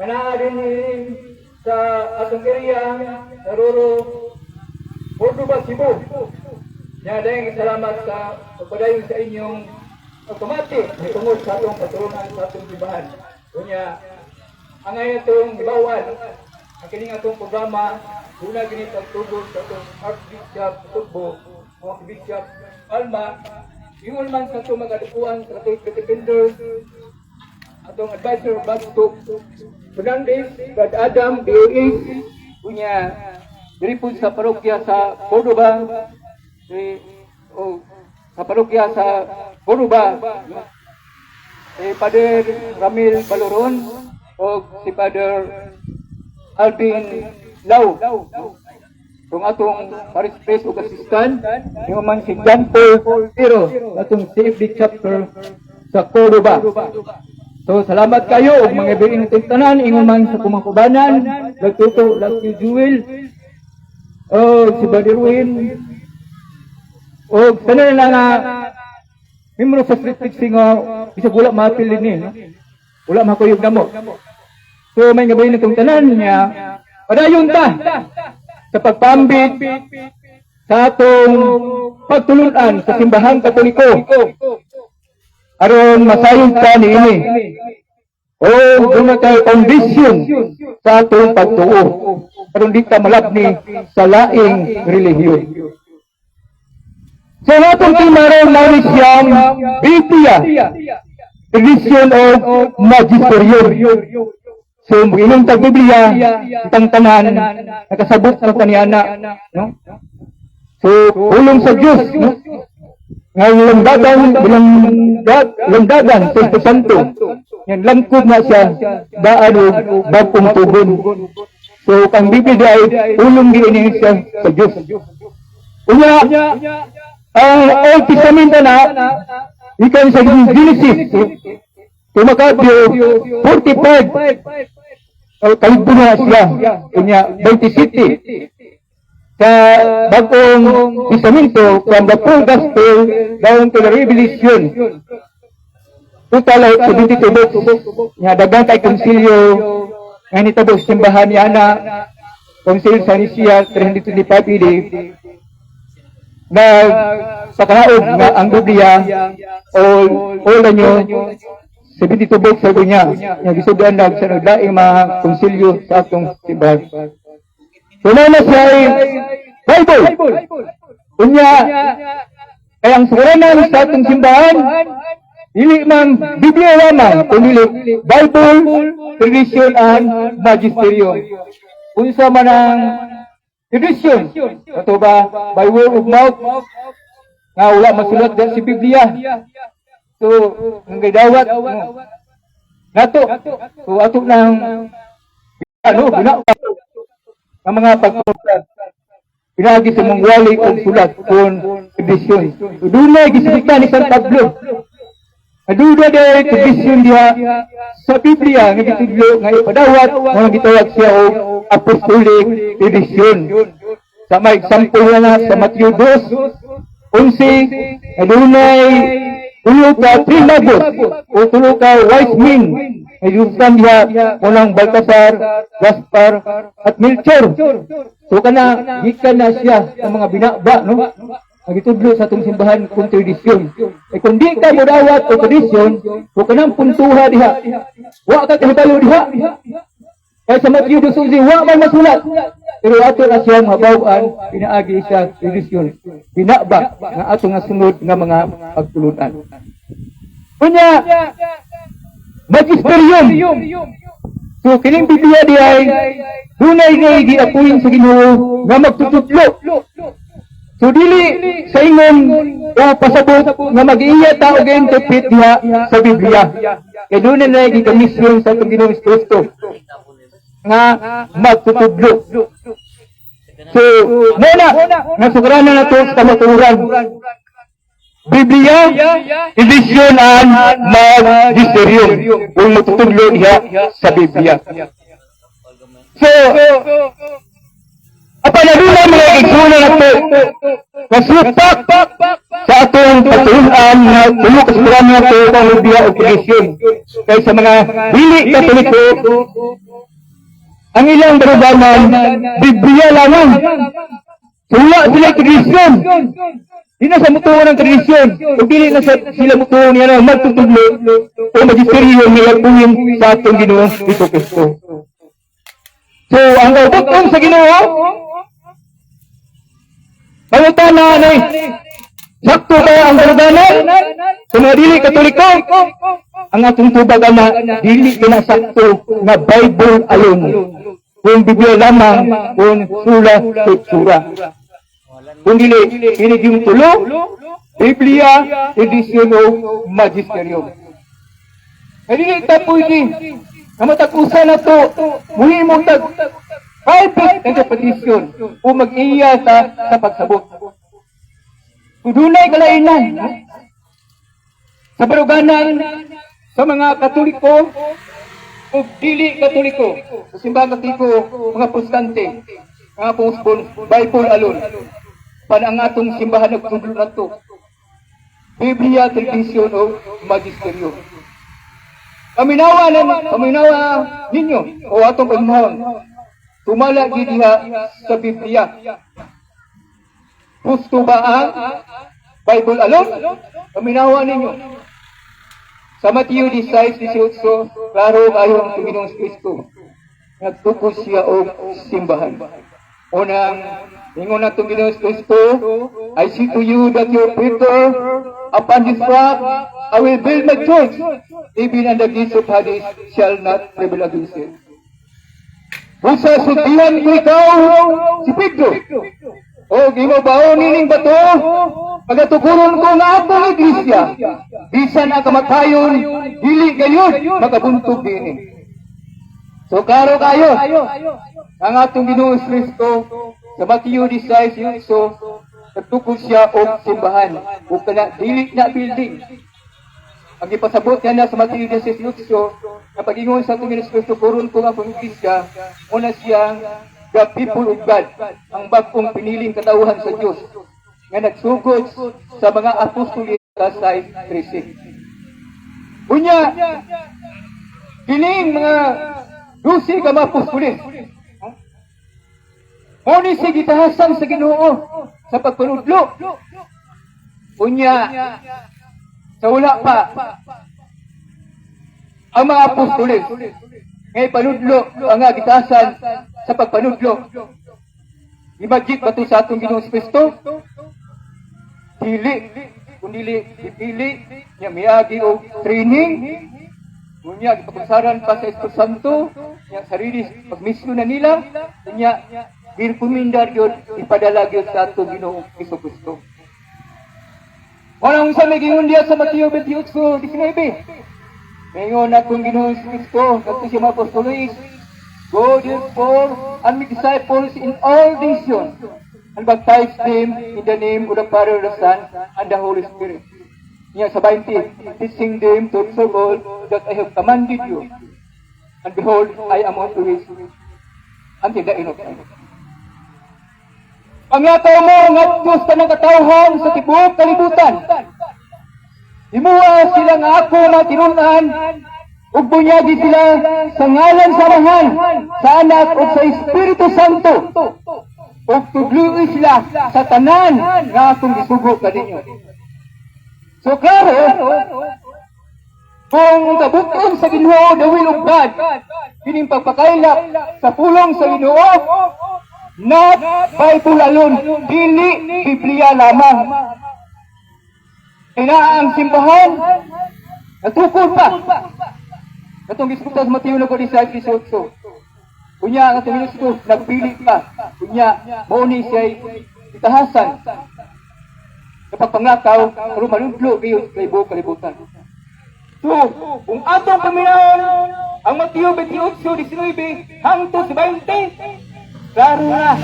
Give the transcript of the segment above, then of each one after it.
Kana din sa atong area sa Roro Cordoba, Cebu. Nya dayang salamat sa pagpadayon sa inyong automatic tungod sa atong patulungan sa atong simbahan. Unya angay atong gibawan ang kining atong programa una gini pagtugod sa atong Archbishop Tugbo, Archbishop Alma, ingon man sa atong mga dukuan sa atong defenders, atong advisor Bastok Fernandez, Brad Adam, DOH, punya diri po sa parokya sa Cordoba, sa parokya sa Cordoba, Father Ramil Baloron, o si Father Alvin Lau, kung atong Paris Press o Assistant, yung man si John Paul Pero, atong CFD chapter sa Cordoba. So, salamat kayo, mga biring itong tanan, ingon man sa kumakubanan, nagtuto, Lucky Jewel, si Buddy Ruin, o sana na nga, memro sa street fixing, bisag wala mapilin ni, no? Wala makuyog na mo. So, may gabayin itong tanan niya, padayon ta, sa pagpambit, sa atong pagtulunan sa simbahang Katoliko, aron masayon ka ni ini. O doon tayo condition sa atong pagtuo. Aron di ka malabni sa laing relihiyon. So atong timaron na siyang Biblia, tradition of magisterium. So inyong tag-Biblia, itang tanan, nakasabot sa kaniyana. No? So ulong sa Diyos, no? Ngayon langdagan sa Espiritu Santo. Yan langkod na siya daan o bagong tubon. So kang Biblia ay ulong din siya sa Diyos. Unya ang Old Testament na ikan sa Genesis. Tumakabyo 45 kalibbo na siya. Unya 27. Sa bagong Testamento, from the full gospel down to the Revelation, total ay 72 books. Nga dagang kay konsilyo nga nitabos simbahan ni Ana, konsil sa Nisia 325 AD, na sa kanaog nga ang Biblia all na nyo 72 books sa niya. Nga gisudan na sa nagdaing mga konsilyo sa atong simbahan. So na siya ay Bible. Kunya, kaya ang suranan sa atong simbahan, dili man Biblia lamang, kundi Bible, tradition, and magisterium. Unsa man ang tradition, ito ba, by word of mouth, nga wala masulat dyan si Biblia. So, ang gidawat, nato. So, ato ng, ang mga pagsulat, pinagi sa mong wali o sulat kung tradisyon. Doon na gisipika ni San Pablo. Aduda na tradisyon diha sa Biblia nga gitudlo nga ipadawat nga gitawag siya og apostolic tradisyon. Sa may example na sa Matthew 2:11, adunay tulo ka trilabot o tulo ka wise men. Ayusan diha unang Baltasar, Gaspar, at Melchor. So kana gikan na siya ang mga binaba, no? Nagitudlo sa atong simbahan kung tradisyon. Kung di ka modawat o tradisyon, kung kanang puntuha diha, wa ka kahibalo diha. Kaya sa Matthew 2:11, wa man masulat. Pero ato na siyang mabawaan, pinaagi sa tradisyon. Binaba nga ato nga sunod nga mga pagtulunan. Kunya, magisterium. So kining Biblia di ay dunay nga giapuin sa Ginoo nga magtutudlo. So dili sa ingon o pasabot nga mag-iya ta og interpret diha sa Biblia. Kay dunay na gikamisyon sa atong Ginoong Kristo nga magtutudlo. So muna nasugaranan nato sa kamaturan. Biblia, tradition, and magisterium. Kung matutudlo diha sa Biblia. So, apa na doon mga igsunan nato nasupak sa atong pagtulunan na tulo kasiguran nato ang Biblia o tradisyon. Kaya sa mga dili Katoliko, ang ilang baruganan, Biblia lamang. Wala sila tradisyon. Di na sa mutuo ng tradisyon. Kung dili na sila mutuo niya na magtutuglo o magisteryo niya puwing sa atong Ginoo Hesus Kristo. So, ang kaubuton sa Ginoo, pangutana na sakto kaya ang baruganan sa mga dili Katoliko, ang atong tubag na dili na sakto na Bible alone. Kung Biblia lamang, kung sura. Kung dili, kinig yung tulo, Biblia, tradisyon o magisterium. Ay dili tapoy di, na matag-usa na to, muli mo tag private interpretation o mag-iya sa pagsabot. Kung dunay kalainan, sa baruganan, sa mga Katoliko, o dili Katoliko, sa simbahan Katoliko, mga protestante, mga Bible alone, pan ang atong simbahan nagtudlo na to. Biblia, tradisyon o magisterium. Paminawa ninyo o atong pagmahon. Tumala diha sa Biblia. Gusto ba ang Bible alone? Paminawa ninyo. Sa Mateo 16:18, klaro kayo ang Panginoong Kristo. Nagtukos siya o simbahan. Unang, ingon na Panginoong Kristo, I say to you that your Peter, upon this rock, I will build my church, even and the gates of Hades shall not prevail against it. Kung sa sultihan ko ikaw, si Pedro, o gimabaon nining bato, pagatukuron ko nga atong iglesia, bisan ang kamatayon, dili gayon, makabuntog din. So klaro kayo, ang atong Ginoong Kristo, sa Mateo 16, nagtukod siya o simbahan, o kana dili na building. Ang ipasabot niya na sa Mateo 16, na pag-ingon sa atong Ginoong Kristo, kuron ko nga pang-iglesia, una siyang the people of God, ang bagong piniling katauhan sa Diyos, nga nagsugod sa mga apostol sa 13. Unya, kining mga 12 ka mga apostoles, muni si gitahasan sa Ginoo sa pagpanudlo. Unya, sa wala pa, ang mga apostoles, ngay panudlo, ang gitahasan sa pagpanudlo. Imagine ba ito sa atong Ginoong Kristo? Dili, kung dili, niya miyagi o training, niya ipagpasaran pa sa Espiritu Santo, niya sarili, pagmisyo na nila, niya dirpumindar yun, ipadala yun sa atong Ginoong Kristo. Walang sa may gingon diya sa Mateo 28:19. Ngayon atong Ginoong Kristo, nato siya mga apostoles, go therefore and make disciples in all nations, and baptize them in the name of the Father, the Son, and the Holy Spirit. Niya sa 20, teaching them to observe all that I have commanded you. And behold, I am always until the end of time. Panglakaw mo nga Diyos ka ng katawhan sa tibuok kalibutan. Imuha sila nga ako na tinunan, ug bunyagi sila sa ngalan samahan, sa anak o sa Espiritu Santo, ug tudluoy sila sa tanan nga akong gisugo kaninyo. So klaro, kung kabuton sa Ginoo, the will of God, kining pagpakailap sa pulong sa Ginoo, not Bible alone, dili Biblia lamang. Kaya ang simbahan, natukod pa. Katong giskutan sa Mateo 16:18. Kunya ang atong Kristo nagpili pa. Kunya mao ni siya itahasan. Kapag pangakaw, pero manudlo kayo sa ibuok kalibutan. So, kung atong paminahon ang Mateo 28:19 hangtod sa 20, klaro na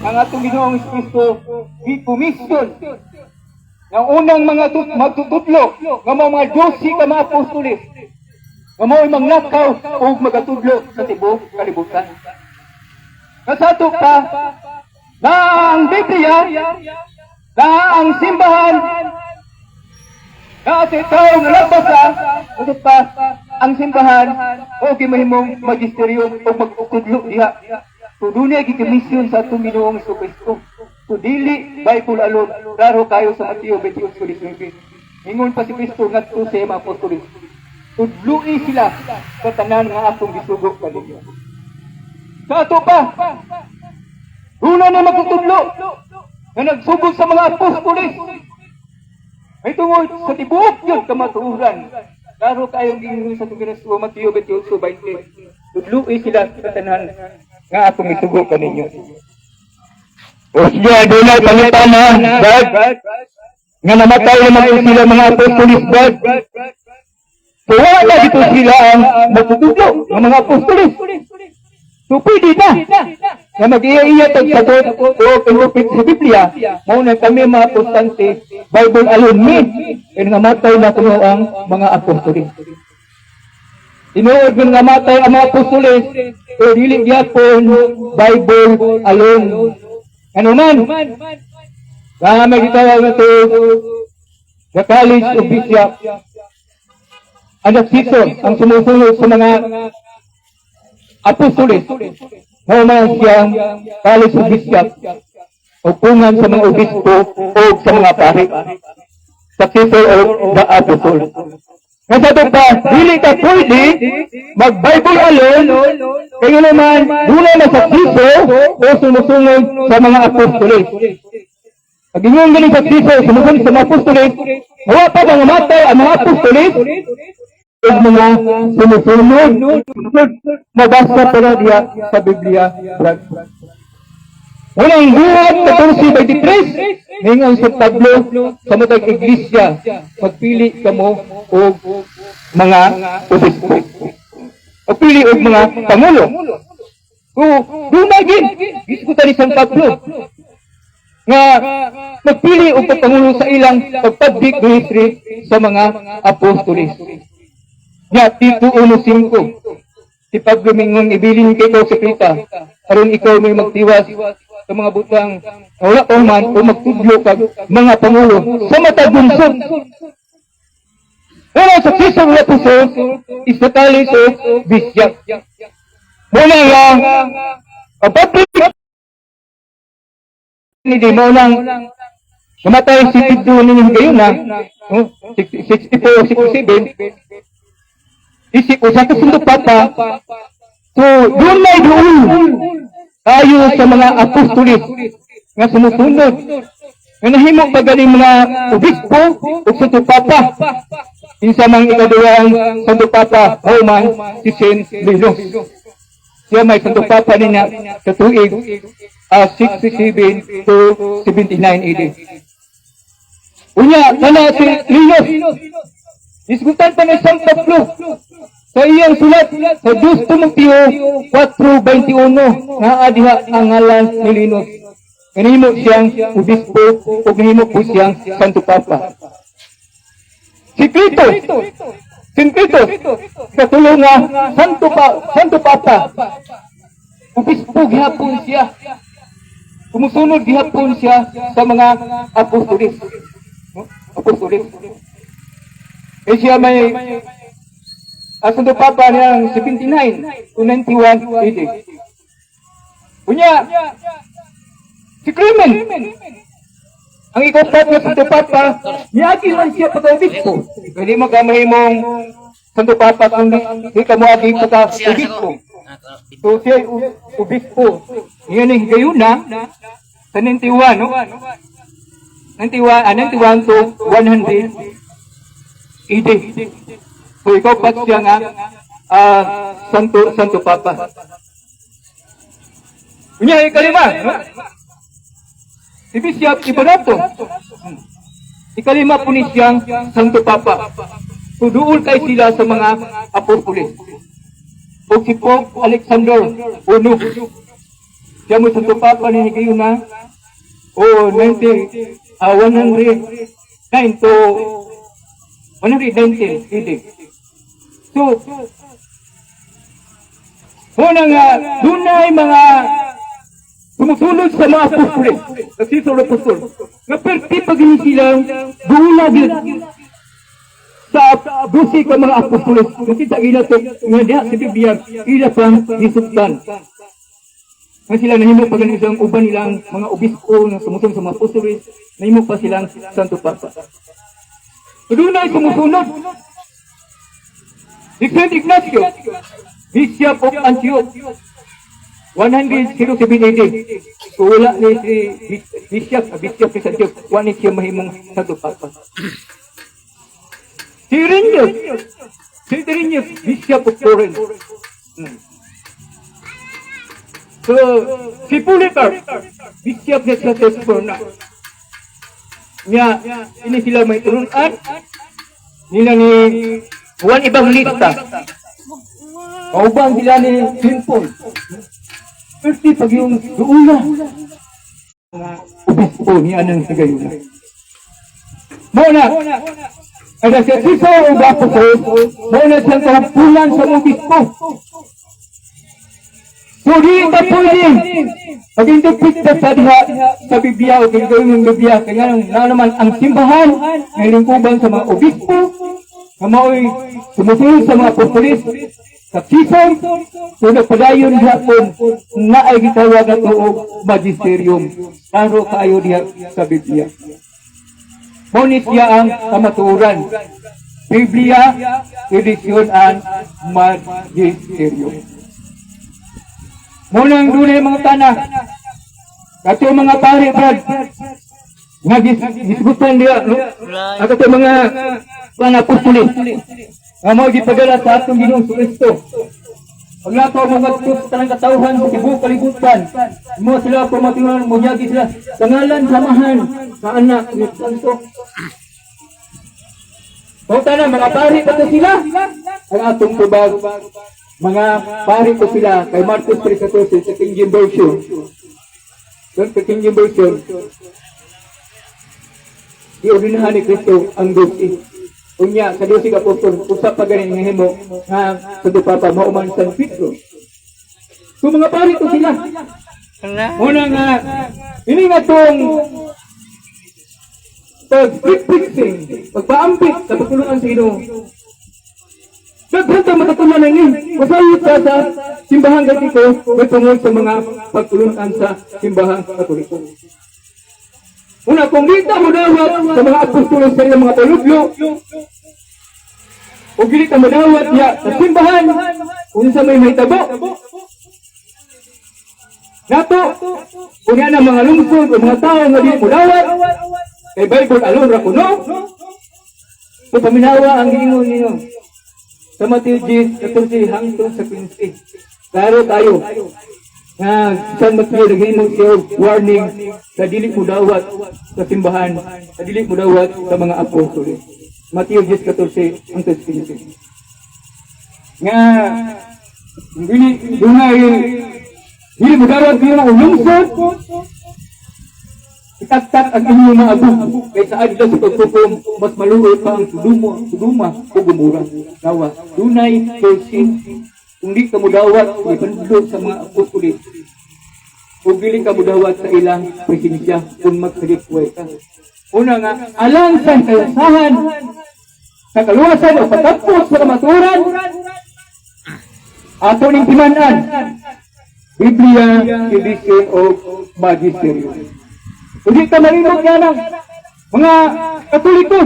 ang atong Ginoong Kristo ikumisyon ng unang mga magtutudlo ng mga 12 ka mga apostoles nga mao'y manglakaw o magatudlo sa tibuok kalibutan. Kasato pa na ang Biblia, na ang simbahan, na at itaw na labasa, pa ang simbahan o gimahimong magisteryo o magtudlo diha. So dunay gikomisyon sa atong Ginoong Kristo. So dili Bible alone, klaro kayo sa Mateo 28:19. Ingon pa si Kristo ngadto sa mga apostoles. Tudloi sila sa tanan nga akong gisugod kaninyo. Sa ato pa, una na magtutudlo na nagsugod sa mga apostoles. Ay tungod sa tibuok yun kamatuuran. Klaro kayong gingon sa Kristo Mateo 28:20. Tudloi sila sa tanan nga akong gisugod kaninyo. O siya, doon ay pangitan na, Brad, nga namatay naman po sila mga apostolis, Brad. So, wala dito sila ang magtutudlo ng mga apostolis. So, pwede na na mag-iya-iya tagsagot o pinupit sa Biblia, mauna kami mga apostante, Bible alone me, and namatay na kuno ang mga apostolis. Tinuod ng namatay ang mga apostolis, o dili gyapon Bible alone. Ano man? May gitawag na ito, the College of Bishops, ang season, ang sumusunod sa mga apostolis, naman siyang College of Bishops, upungan sa mga obispo o sa mga pari, successor of the apostol. Kasi ito pa, dili ka pwede mag-Bible alone, kaya naman, dula na sa siso o sumusunod sa mga apostolis. Pag inyong galing sa siso, sumusunod sa mga apostolis, hawa pa mga matay ang mga apostolis, o mga sumusunod, mabasa pala diya sa Biblia, Brad. Unang buhat, 14:23, ngayon sa tablo, sa matag iglesia, magpili ka mo o mga obispo. Magpili o mga pangulo. So, dumagin, iskutan ni San Pablo, nga magpili o pangulo sa ilang pagpablik ministry sa mga apostolis. Nga, Tito 1:5, si Pablo mingon, ibilin kay ikaw sekreta, aron ikaw may magtiwas sa mga butang wala pa man o magtudlo kag mga pangulo sa matag bunsod. Pero sa kisang mga pusod, is the College of Bishops. Muna nga, ang public hindi mo nang namatay si Tito ninyo kayo na 64 o 67, isip ko sa kasunod papa. So, doon may doon tayo sa mga apostolis nga sumusunod. Nga nahimok pa galing mga obispo o Santo Papa. Insa mang ikadulang Santo Papa, Roman, si Saint Lenos. Siya may Santo Papa niya sa tuig 67 to 79 AD. Unya, sana si Lenos. Isgutan pa ng San Pablo sa iyang sulat sa 2 Timoteo 4:21 nga adiha ang ngalan ni Lenos. Kanimo siyang obispo o kanimo po siyang Santo Papa. Si Cristo, katulong nga Santo Papa, obispo gihapon siya. Kumusunod gihapon siya sa mga apostolis. Eh siya may Santo Papa niyang 79 to 91 AD. Punya, si Clement, ang ikapat na Santo Papa, niyagi man siya pagka-obispo. Hindi mo kamahimong Santo Papa kung di ka mo agi pagka-obispo. So siya obispo. Ngayon ang higayuna sa 91, no? 91 to 100 AD. So ikaw pa siya nga Santo Papa. Kunya ikalima, no? Si Bishop Ibarato. Ikalima po ni siyang Santo Papa. So doon kay sila sa mga apostoles. O si Pope Alexander Uno. Siya mo Santo Papa ni Higayuna o 109 to 119 AD. So, unang dunay mga sumusunod sa mga apostoles, nagsisol apostol, nga perti pag sila, doon sa 12 ka mga apostoles. Kasi sa ila to, nga diha sa Biblia, ila pang nisugdan. Nga sila nahimo pa ganun isang uban nilang mga obispo na sumusunod sa mga apostoles, nahimo pa silang Santo Papa. Doon sumusunod. Si Saint Ignacio, Bishop of Antioch, 107 AD. So wala ni si Bishop ni Antioch, wala siya mahimong Santo Papa. Si Irenaeus, Bishop of Florence. So, si Polycarp, Bishop ni Santa Smyrna. Nga, ini sila may turunan. Nila ni Juan Evangelista. Kaubang sila ni Saint Paul. Pwede pag yung duula. Mga obispo niya ng sigayuna. Muna, ada sa siso o bapos, muna siyang kapulan sa obispo. So, di ka pwede. Pag-indupit ka sa diha sa Biblia o kagawin ng Biblia, kaya naman ang simbahan ng lingkuban sa mga obispo, na mao'y sumusunod sa mga apostolis, sa sison, so nagpadayon hapon na ay gitawag na ito o magisterium. Klaro kayo diha sa Biblia. Ngunit siya ang kamaturan. Biblia, edisyon ang magisterium. Munang dunay mga tanah. Kato mga pare, Brad. Nga gisgutan niya, no? At ito mga panapostolis. Nga mo gipadala sa atong Ginoong Kristo. Pag nato mga tus tanang katauhan sa tibuok kalibutan, mo sila pamatunan mo yagi sila sa ngalan samahan sa anak ni Santo. O tanang mga pare pa sila. Ang atong tubag. Mga pari ko sila kay Marcos 3:14 sa King James Version. Sa King James Version, iordinahan ni Kristo ang 12. Unya, sa 12 ka apostol, usap pa ganin nga himo nga sa Papa mauman San Pedro. So mga pari ko sila. Una nga, ini nga tong pag-preaching, pagpaambit sa pagtulungan sa Ginoo. Daghang matatunan na ini. Masayot ka sa simbahan Katoliko, matungod sa mga pagtulungan sa simbahan Katoliko. Una, kung di ka madawat sa mga apostolos sa ilang mga palubyo, o di ka madawat ya sa simbahan, kung sa may tabo, nato, kung yan ang mga lungsod o mga tao nga di madawat, kay Bible alone ra kuno, so paminawa ang giingon ninyo. Sa Matthew 10:14 hangtong sa 15. Klaro tayo. Nga San Matthew naghimong siya warning sa dili mo dawat sa simbahan, sa dili mo dawat sa mga apostol. Matthew 10:14 hangtong 15. Nga dili mo dawat yung lungsod. Itaktak ang inyong mga abu kaysa adla sa pagtukom mas maluoy pa ang suduma o gumura. Nawa, dunay person. Kung di ka mudawat, ipandulog sa mga apostolis. Kung dili ka mudawat sa ilang presensya, kung magsalipway ka. Una nga, alang sa kayasahan, sa kaluwasan o patapos sa kamaturan, ato ning timanan, Biblia, edisyon o magisterium. Hindi ka malimot nga ng mga Katoliko.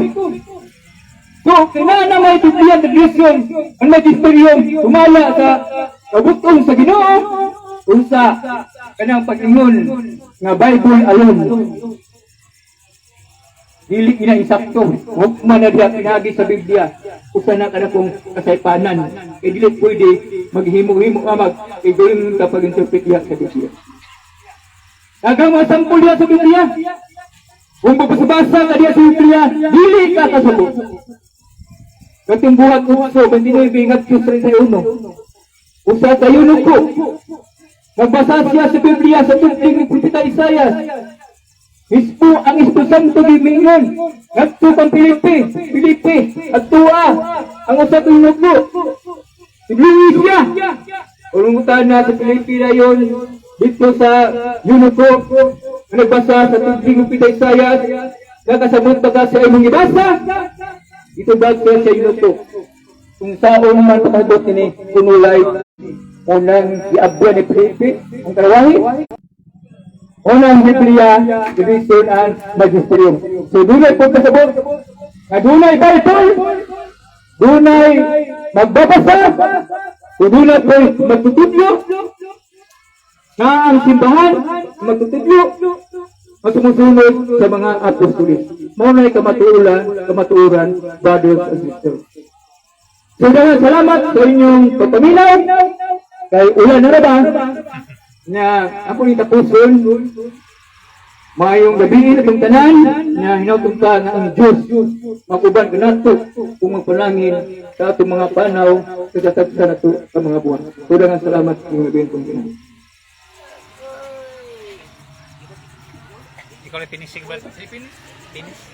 So, kailangan na may Biblia, tradisyon, ang magisterium, tumala sa kabutong sa Ginoo, kung sa kanang pag-ingon nga Bible alone. Dili inaisakto, huwag man na diya pinagi sa Biblia, usa na ka na kong kasaypanan. E dili pwede maghimo-himo amag, e gawin kapag interpret diya sa Biblia. Agang masampul dia sa Biblia. Kung mabasa-basa ka dia sa Biblia, dili ka kasabot. Katong buhat uso, 29 ingat Diyos 31. Usa tayo nuko. Magbasa siya sa Biblia sa tubig ni Propeta Isaias. Ang Espiritu Santo gimingon. Ngadto kang Filipi, at tuwa ang usa kang nuko. Iblis siya. Ulungutan na sa Filipi na yun. Dito sa Yunuko, nagbasa sa tubig ng Propeta Isaias, nakasabot ba ka sa imong ibasa? Ito ba sa inuto? Kung saan man pakabot ni kunulay, unang giabwa ni Felipe, ang karawahi, unang Biblia, division and magisterium. So, dunay po kasabot, na dunay Bible, dunay magbabasa, so dunay po magtutudyo, na ang simbahan, magtutudyo, matumusunod sa mga apostolis. Maunay kamatuuran, brothers and sisters. So, salamat sa inyong pagpaminaw, kay ulan na ba, na ako ni tapuson, mayong gabi itong tanan, na hinautom ka nga ang Diyos, makuban ka nato, kung magpanangin sa atong mga panaw, sa tatagsa na ito sa mga buwan. Tudangan salamat sa inyong gabi itong tanan. Ikaw na finishing ba? Finish?